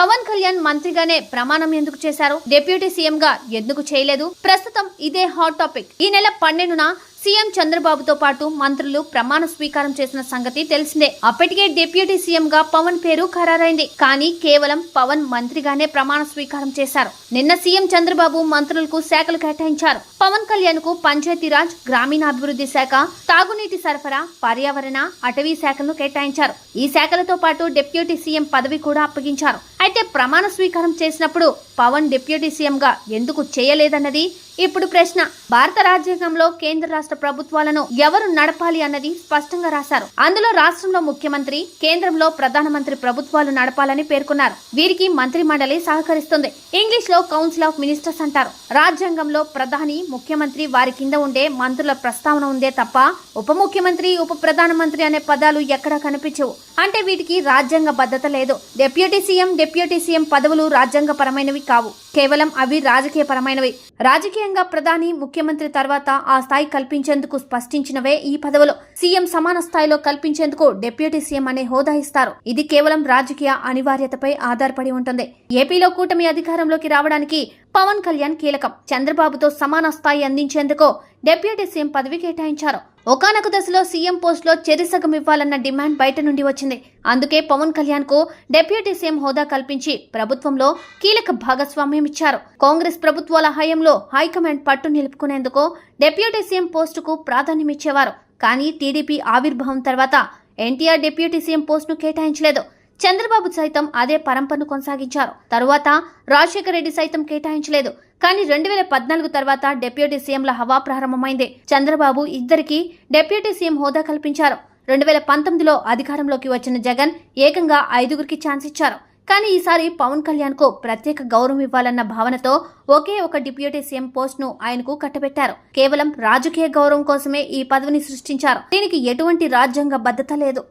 పవన్ కళ్యాణ్ మంత్రిగానే ప్రమాణం ఎందుకు చేశారు? డిప్యూటీ సీఎం గా ఎందుకు చేయలేదు? ప్రస్తుతం ఇదే హాట్ టాపిక్. ఈ నెల 12న సీఎం చంద్రబాబుతో పాటు మంత్రులు ప్రమాణ స్వీకారం చేసిన సంగతి తెలిసిందే. అప్పటికే డిప్యూటీ సీఎం గా పవన్ పేరు ఖరారైంది. కానీ కేవలం పవన్ మంత్రిగానే ప్రమాణ స్వీకారం చేశారు. నిన్న సీఎం చంద్రబాబు మంత్రులకు శాఖలు కేటాయించారు. పవన్ కళ్యాణ్ కు పంచాయతీరాజ్, గ్రామీణాభివృద్ధి శాఖ, తాగునీటి సరఫరా, పర్యావరణ, అటవీ శాఖలను కేటాయించారు. ఈ శాఖలతో పాటు డిప్యూటీ సీఎం పదవి కూడా అప్పగించారు. అయితే ప్రమాణ స్వీకారం చేసినప్పుడు పవన్ డిప్యూటీ సీఎం గా ఎందుకు చేయలేదన్నది ఇప్పుడు ప్రశ్న. భారత రాజ్యాంగంలో కేంద్ర రాష్ట్ర ప్రభుత్వాలను ఎవరు నడపాలి అన్నది స్పష్టంగా రాశారు. అందులో రాష్ట్రంలో ముఖ్యమంత్రి, కేంద్రంలో ప్రధానమంత్రి ప్రభుత్వాలు నడపాలని పేర్కొన్నారు. వీరికి మంత్రి మండలి సహకరిస్తుంది. ఇంగ్లీష్ లో కౌన్సిల్ ఆఫ్ మినిస్టర్స్ అంటారు. రాజ్యాంగంలో ప్రధాని, ముఖ్యమంత్రి, వారి కింద ఉండే మంత్రుల ప్రస్తావన ఉందే తప్ప ఉప ముఖ్యమంత్రి, ఉప ప్రధానమంత్రి అనే పదాలు ఎక్కడా కనిపించవు. అంటే వీటికి రాజ్యాంగ బద్ధత లేదు. డిప్యూటీ సీఎం పదవులు రాజ్యాంగపరమైనవి కావు. కేవలం అవి రాజకీయపరమైనవి. రాజకీయంగా ప్రధాని, ముఖ్యమంత్రి తర్వాత ఆ స్థాయి కల్పించేందుకు స్పష్టించినవే ఈ పదవులు. సీఎం సమాన స్థాయిలో కల్పించేందుకు డిప్యూటీ సీఎం అనే హోదా ఇస్తారు. ఇది కేవలం రాజకీయ అనివార్యతపై ఆధారపడి ఉంటుంది. ఏపీలో కూటమి అధికారంలోకి రావడానికి పవన్ కళ్యాణ్ కీలకం. చంద్రబాబుతో సమాన స్థాయి అందించేందుకు డిప్యూటీ సీఎం పదవి కేటాయించారు. ఒకానొక దశలో సీఎం పోస్ట్ లో చెరిసగం ఇవ్వాలన్న డిమాండ్ బయట నుండి వచ్చింది. అందుకే పవన్ కళ్యాణ్ కు డిప్యూటీ సీఎం హోదా కల్పించి ప్రభుత్వంలో కీలక భాగస్వామ్యం ఇచ్చారు. కాంగ్రెస్ ప్రభుత్వాల హయాంలో హైకమాండ్ పట్టు నిలుపుకునేందుకు డిప్యూటీ సీఎం పోస్టుకు ప్రాధాన్యమిచ్చేవారు. కానీ టీడీపీ ఆవిర్భావం తర్వాత ఎన్టీఆర్ డిప్యూటీ సీఎం పోస్టును కేటాయించలేదు. చంద్రబాబు సైతం అదే పరంపరను కొనసాగించారు. తరువాత రాజశేఖర రెడ్డి సైతం కేటాయించలేదు. కానీ 2014 తర్వాత డిప్యూటీ సీఎంల హవా ప్రారంభమైంది. చంద్రబాబు ఇద్దరికి డిప్యూటీ సీఎం హోదా కల్పించారు. 2019లో అధికారంలోకి వచ్చిన జగన్ ఏకంగా 5గురికి ఛాన్స్ ఇచ్చారు. కానీ ఈసారి పవన్ కళ్యాణ్ కు ప్రత్యేక గౌరవం ఇవ్వాలన్న భావనతో ఒకే ఒక డిప్యూటీ సీఎం పోస్ట్ ను ఆయనకు కట్టబెట్టారు. కేవలం రాజకీయ గౌరవం కోసమే ఈ పదవిని సృష్టించారు. దీనికి ఎటువంటి రాజ్యాంగ బద్ధత లేదు.